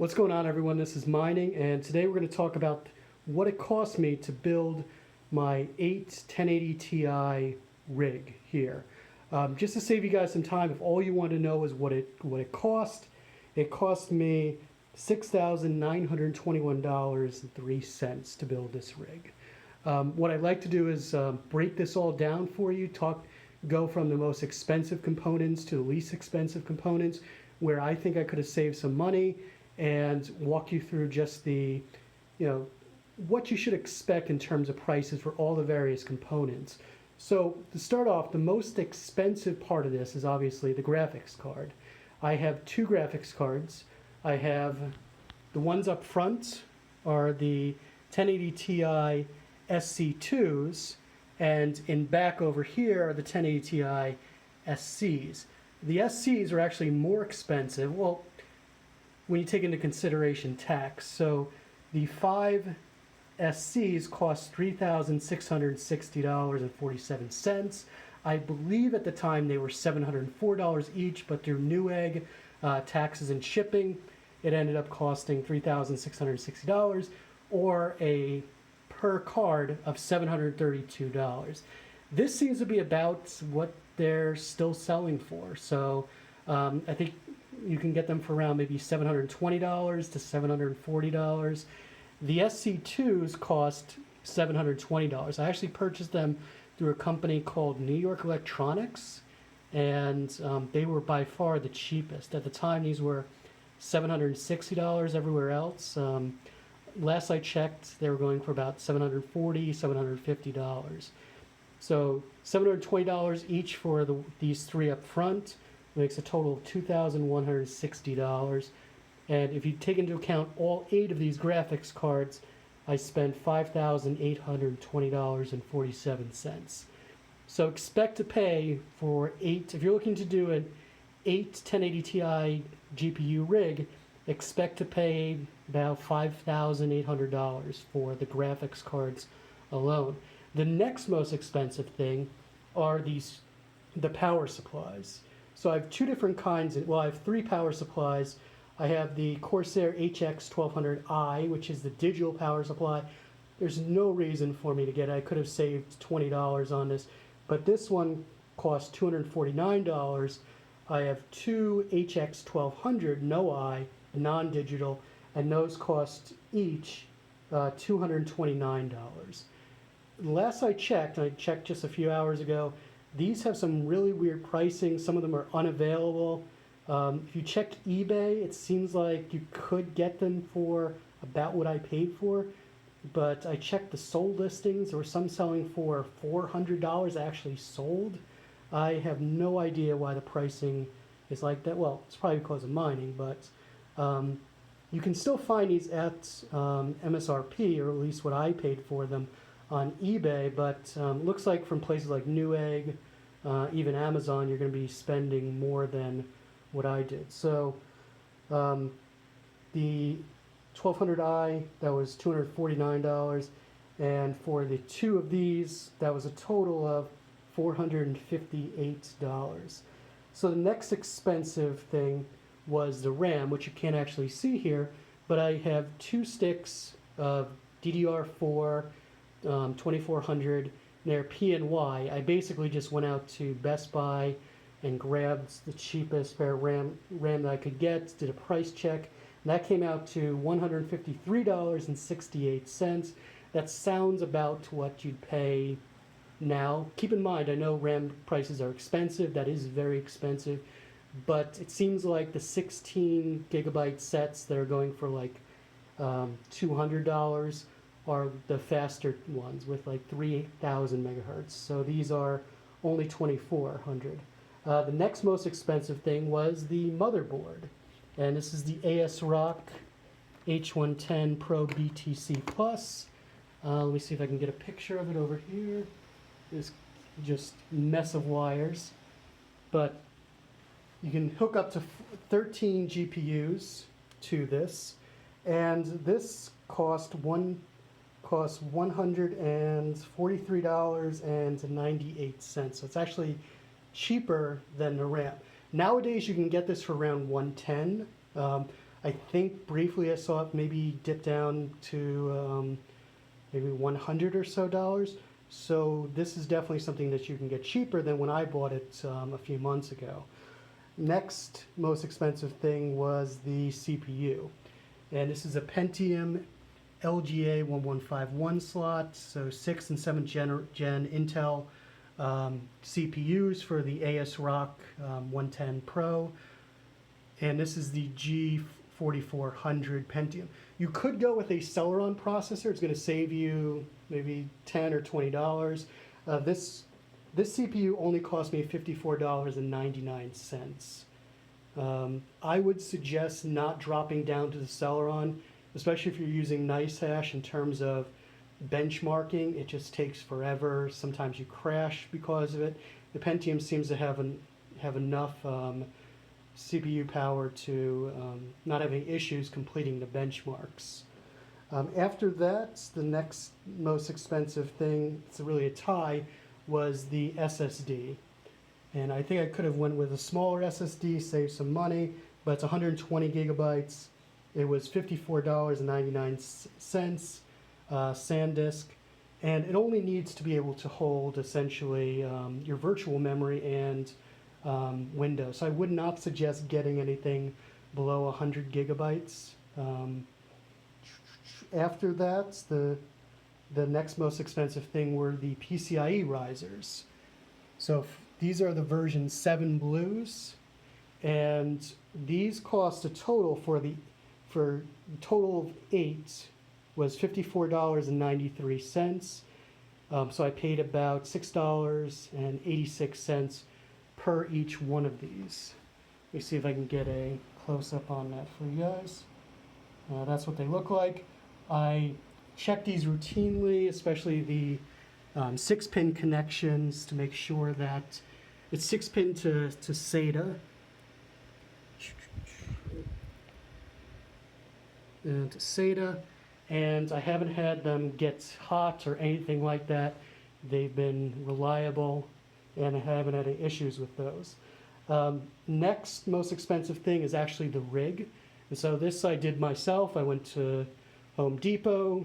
What's going on, everyone? This is Mining, and today we're going to talk about what it cost me to build my 1080 Ti rig here. Just to save you guys some time, if all you want to know is what it cost me $6,921.03 to build this rig. What I'd like to do is break this all down for you, go from the most expensive components to the least expensive components, where I think I could have saved some money, and walk you through just the, what you should expect in terms of prices for all the various components. So to start off, the most expensive part of this is obviously the graphics card. I have two graphics cards. I have the ones up front are the 1080 Ti SC2s, and in back over here are the 1080 Ti SCs. The SCs are actually more expensive, well, when you take into consideration tax. So the 5 SCs cost $3,660.47. I believe at the time they were $704 each, but through Newegg, taxes and shipping, it ended up costing $3,660, or a per card of $732. This seems to be about what they're still selling for. So I think you can get them for around maybe $720 to $740. The SC2s cost $720. I actually purchased them through a company called New York Electronics, and they were by far the cheapest. At the time, these were $760 everywhere else. Last I checked, they were going for about $740, $750. So $720 each for these three up front makes a total of $2,160. And if you take into account all 8 of these graphics cards, I spent $5,820.47. So expect to pay for 8, if you're looking to do an 1080 Ti GPU rig, expect to pay about $5,800 for the graphics cards alone. The next most expensive thing are the power supplies. So I have two different kinds. Well, I have 3 power supplies. I have the Corsair HX1200i, which is the digital power supply. There's no reason for me to get it. I could have saved $20 on this, but this one costs $249. I have 2 HX1200 no-I, non-digital, and those cost each $229. Last I checked, and I checked just a few hours ago, these have some really weird pricing. Some of them are unavailable. If you check eBay, it seems like you could get them for about what I paid for, but I checked the sold listings. There were some selling for $400 actually sold. I have no idea why the pricing is like that. Well, it's probably because of mining, but you can still find these at MSRP, or at least what I paid for them on eBay, but looks like from places like Newegg, even Amazon, you're going to be spending more than what I did. So the 1200i, that was $249, and for the 2 of these, that was a total of $458. So the next expensive thing was the RAM, which you can't actually see here, but I have 2 sticks of DDR4 2400, they're PNY. I basically just went out to Best Buy and grabbed the cheapest spare RAM that I could get, did a price check, and that came out to $153.68. That sounds about what you'd pay now. Keep in mind, I know RAM prices are expensive, that is very expensive, but it seems like the 16 gigabyte sets that are going for like $200 are the faster ones with like 3,000 megahertz. So these are only 2,400. The next most expensive thing was the motherboard, and this is the ASRock H110Pro BTC Plus. Let me see if I can get a picture of it over here. This just mess of wires, but you can hook up to 13 GPUs to this, and this cost $143.98. So it's actually cheaper than the RAM. Nowadays, you can get this for around $110. I think briefly I saw it maybe dip down to maybe 100 or so dollars. So this is definitely something that you can get cheaper than when I bought it a few months ago. Next most expensive thing was the CPU. And this is a Pentium LGA 1151 slot, so 6th and 7th gen Intel CPUs for the ASRock H110Pro. And this is the G440 Pentium. You could go with a Celeron processor. It's going to save you maybe $10 or $20. This CPU only cost me $54.99. I would suggest not dropping down to the Celeron, especially if you're using NiceHash in terms of benchmarking. It just takes forever. Sometimes you crash because of it. The Pentium seems to have enough CPU power to not having issues completing the benchmarks. After that, the next most expensive thing, it's really a tie, was the SSD. And I think I could have went with a smaller SSD, saved some money, but it's 120 gigabytes. It was $54.99, Sandisk, and it only needs to be able to hold essentially your virtual memory and Windows. So I would not suggest getting anything below 100 gigabytes. After that, the next most expensive thing were the PCI-E Risers. So these are the version 7 blues, and these cost a total for total of 8 was $54.93. So I paid about $6.86 per each one of these. Let me see if I can get a close-up on that for you guys. That's what they look like. I check these routinely, especially the 6-pin connections, to make sure that it's 6-pin to SATA. And to SATA. And I haven't had them get hot or anything like that. They've been reliable, and I haven't had any issues with those. Next most expensive thing is actually the rig. And so this I did myself. I went to Home Depot,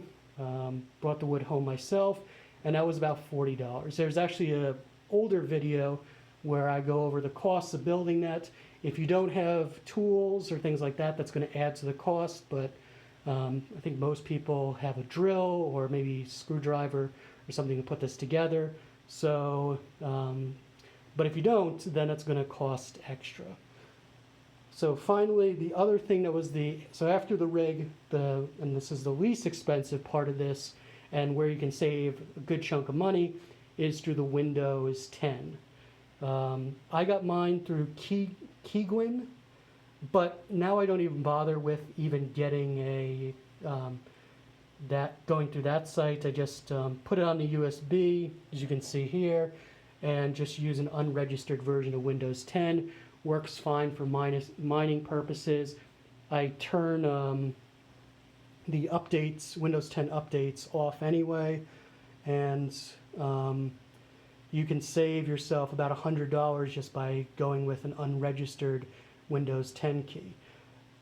brought the wood home myself, and that was about $40. There's actually an older video where I go over the costs of building that. If you don't have tools or things like that, that's going to add to the cost, but I think most people have a drill or maybe screwdriver or something to put this together. So, but if you don't, then it's going to cost extra. So finally, the other thing that was so after the rig, and this is the least expensive part of this, and where you can save a good chunk of money, is through the Windows 10. I got mine through Keygwin, but now I don't even bother with even getting going through that site. I just put it on the USB, as you can see here, and just use an unregistered version of Windows 10. Works fine for mining purposes. I turn the updates, Windows 10 updates, off anyway, and you can save yourself about $100 just by going with an unregistered Windows 10 key.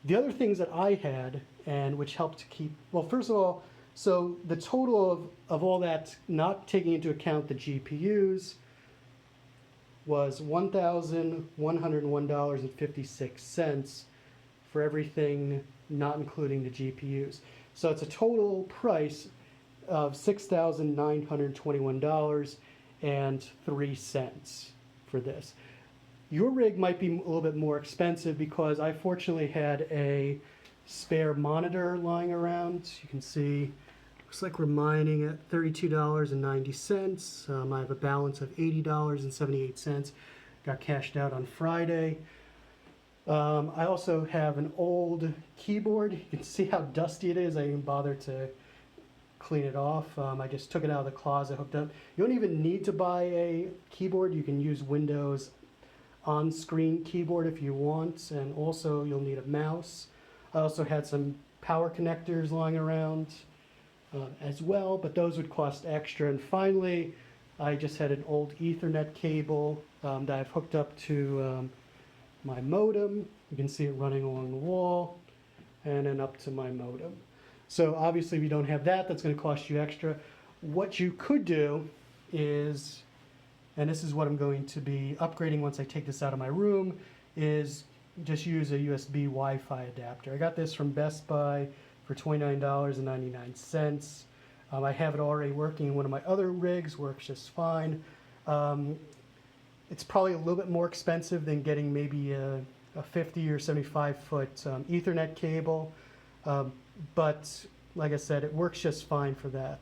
The other things that I had, and which helped to keep, well, first of all, so the total of all that, not taking into account the GPUs, was $1,101.56 for everything not including the GPUs. So it's a total price of $6,921.03 for this. Your rig might be a little bit more expensive because I fortunately had a spare monitor lying around. You can see, looks like we're mining at $32.90. I have a balance of $80.78. Got cashed out on Friday. I also have an old keyboard. You can see how dusty it is. I didn't bother to clean it off. I just took it out of the closet, hooked up. You don't even need to buy a keyboard. You can use Windows on-screen keyboard if you want, and also you'll need a mouse. I also had some power connectors lying around as well, but those would cost extra. And finally, I just had an old Ethernet cable that I've hooked up to my modem. You can see it running along the wall. and then up to my modem. So obviously if you don't have that, that's going to cost you extra. What you could do is, and this is what I'm going to be upgrading once I take this out of my room, is just use a USB Wi-Fi adapter. I got this from Best Buy for $29.99. I have it already working. One of my other rigs works just fine. It's probably a little bit more expensive than getting maybe a 50 or 75 foot Ethernet cable, but like I said, it works just fine for that.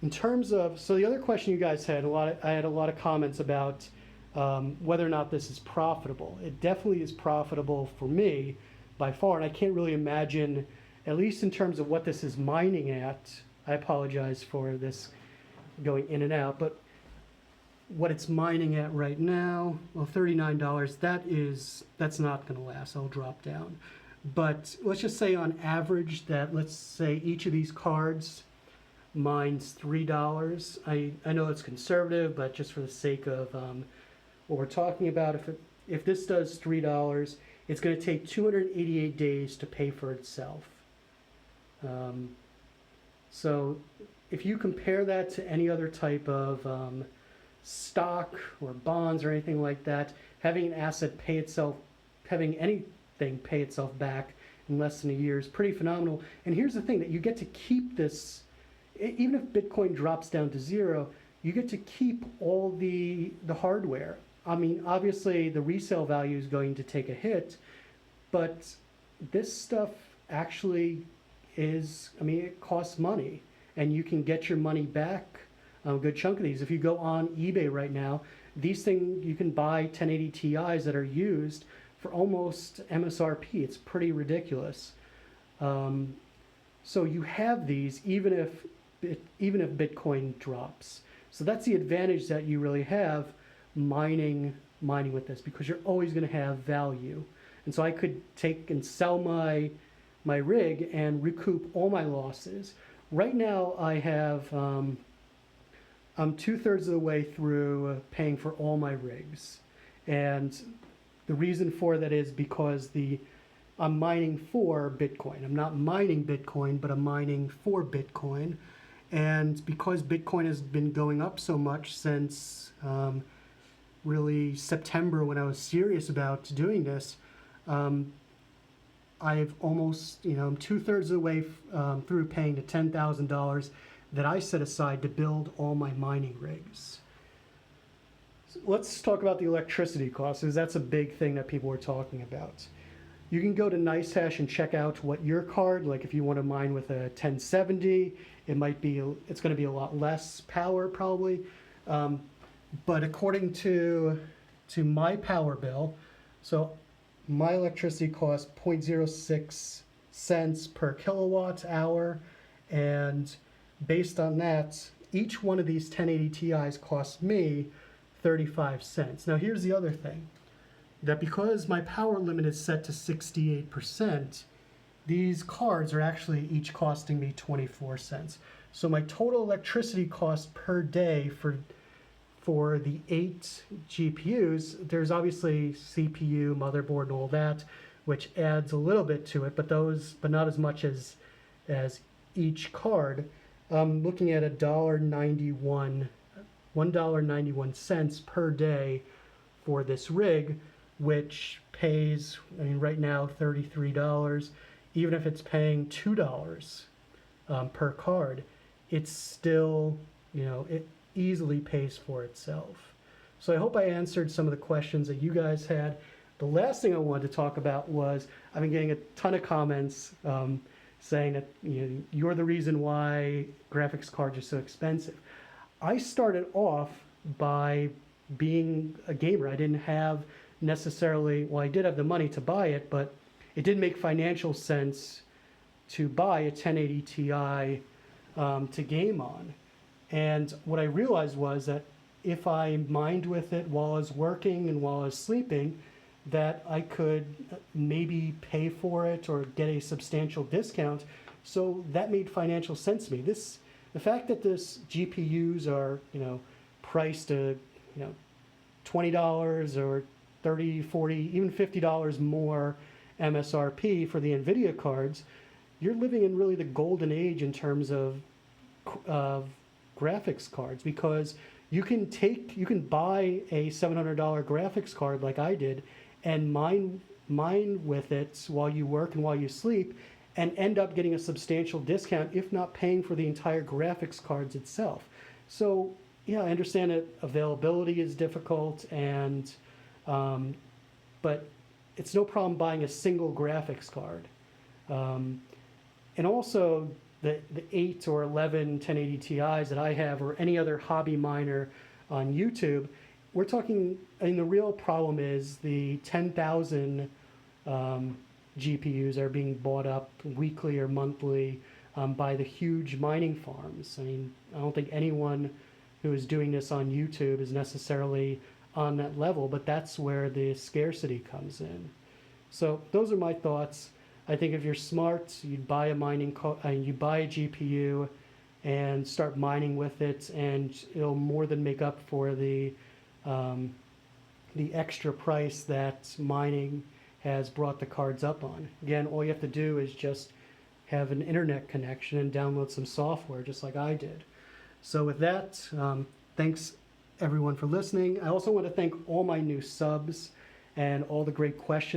In terms of, so the other question you guys had, I had a lot of comments about whether or not this is profitable. It definitely is profitable for me by far, and I can't really imagine, at least in terms of what this is mining at. I apologize for this going in and out, but what it's mining at right now, well, $39, that's not going to last. I'll drop down. But let's just say on average that, let's say each of these cards mines $3. I know it's conservative, but just for the sake of what we're talking about, if this does $3, it's going to take 288 days to pay for itself. So if you compare that to any other type of stock or bonds or anything like that, having an asset pay itself, having anything pay itself back in less than a year is pretty phenomenal. And here's the thing, that you get to keep this, even if Bitcoin drops down to zero, you get to keep all the hardware. I mean, obviously the resale value is going to take a hit, but this stuff actually is, I mean, it costs money, and you can get your money back. A good chunk of these. If you go on eBay right now, these things, you can buy 1080 Ti's that are used for almost MSRP. It's pretty ridiculous. So you have these even if Bitcoin drops. So that's the advantage that you really have mining with this, because you're always going to have value. And so I could take and sell my rig and recoup all my losses. Right now I have I'm 2/3 of the way through paying for all my rigs, and the reason for that is because I'm mining for Bitcoin. I'm not mining Bitcoin, but I'm mining for Bitcoin, and because Bitcoin has been going up so much since really September, when I was serious about doing this, I've almost, I'm 2/3 of the way through paying the $10,000 that I set aside to build all my mining rigs. So let's talk about the electricity costs, because that's a big thing that people are talking about. You can go to NiceHash and check out what your card, like if you want to mine with a 1070, it's going to be a lot less power probably. But according to my power bill, so my electricity costs 0.06 cents per kilowatt hour, and based on that, each one of these 1080 Ti's cost me 35 cents. Now here's the other thing, that because my power limit is set to 68%, these cards are actually each costing me 24 cents. So my total electricity cost per day for the 8 GPUs, there's obviously CPU, motherboard, and all that, which adds a little bit to it, but not as much as each card. I'm looking at $1.91 per day for this rig, which pays, I mean, right now $33. Even if it's paying $2 per card, it's still, it easily pays for itself. So I hope I answered some of the questions that you guys had. The last thing I wanted to talk about was, I've been getting a ton of comments saying that you're the reason why graphics cards are so expensive. I started off by being a gamer. I didn't have necessarily, well, I did have the money to buy it, but it didn't make financial sense to buy a 1080 Ti to game on. And what I realized was that if I mined with it while I was working and while I was sleeping, that I could maybe pay for it or get a substantial discount. So that made financial sense to me. The fact that this GPUs are, priced at, $20 or $30, $40, even $50 more, MSRP for the NVIDIA cards, you're living in really the golden age in terms of graphics cards, because you can buy a $700 graphics card like I did and mine with it while you work and while you sleep, and end up getting a substantial discount, if not paying for the entire graphics cards itself. So yeah, I understand that availability is difficult, and but it's no problem buying a single graphics card. And also the 8 or 11 1080 Ti's that I have, or any other hobby miner on YouTube, we're talking, I mean, the real problem is the 10,000 GPUs are being bought up weekly or monthly by the huge mining farms. I mean, I don't think anyone who is doing this on YouTube is necessarily on that level, but that's where the scarcity comes in. So those are my thoughts. I think if you're smart, you'd buy you buy a GPU and start mining with it, and it'll more than make up for the extra price that mining has brought the cards up on. Again, all you have to do is just have an internet connection and download some software, just like I did. So with that, thanks everyone for listening. I also want to thank all my new subs and all the great questions